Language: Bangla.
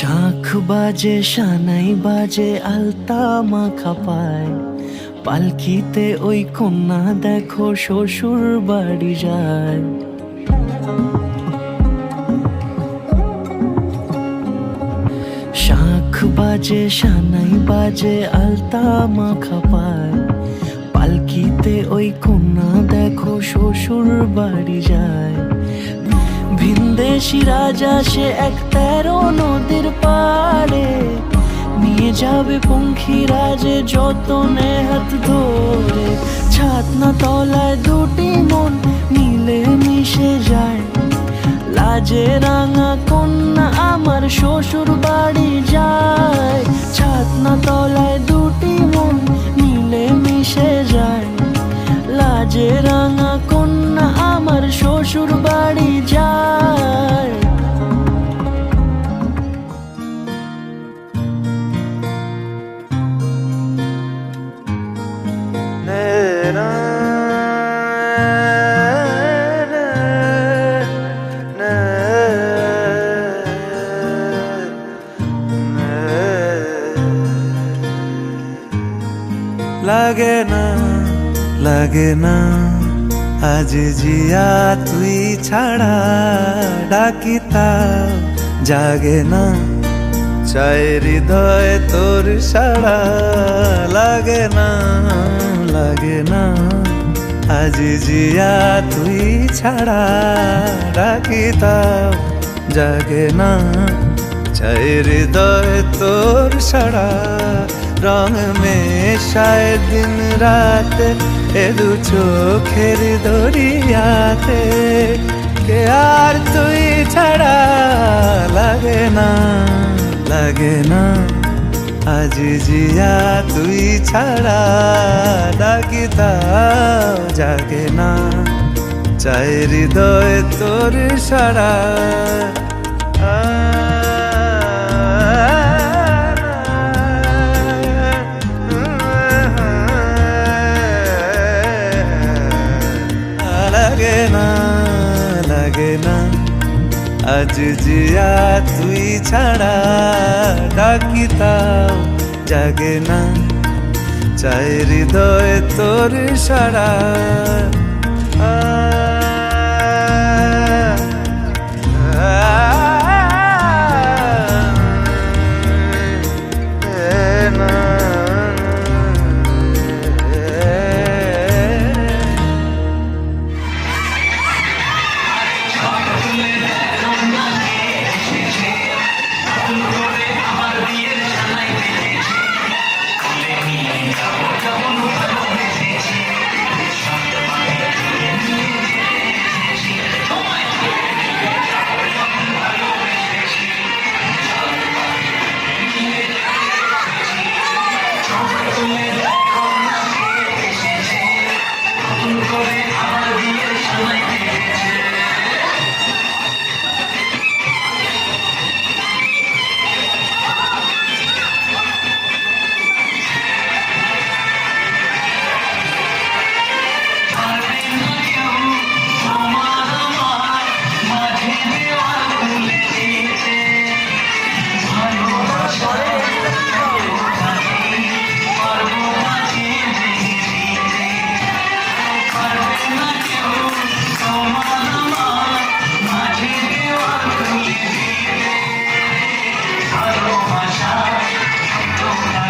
শাঁখ বাজে সানাই বাজে আলতা মাখা পায়, পালকিতে ওই কন্যা দেখো শ্বশুর বাড়ি যায়। শাঁখ বাজে সানাই বাজে আলতা মাখা পায়, পালকিতে ওই কন্যা দেখো শ্বশুর বাড়ি যায়। ভিনদেশি রাজা সে এক 13 নদীর পাড়ে, নিয়ে যাবে পঙ্খিরাজে যতনে হাত ধরে। ছাতনা তলায় দুটি মন মিলে মিশে যায়, লাজে রাঙা কন্যা আমার শ্বশুর বাড়ি যায়। ছাতনা তলায় দুটি মন মিলে মিশে যায়, লাজে রাঙা কন্যা আমার শ্বশুর বাড়ি যায়। লাগে না লাগে না আজ জিয়া তুই ছাড়া, ডাকিতা জাগে না চাই হৃদয় তোর সাড়া। লাগে না লাগে না আজ জিয়া তুই ছাড়া, ডাকিতা জাগে না চাই হৃদয় তোর সাড়া। রং মেশায় দিন রাত এ দু চোখের দরিয়াতে, কে আর তুই ছাড়া। লাগে না লাগে না আজ জিয়া তুই ছাড়া, ডাকিতা জাগে না চাই হৃদয় তোর সাড়া। লাগে না লাগে না আজ জিয়া তুই ছাড়া, ডাকিতাও জাগে না চাই হৃদয় তোর সাড়া।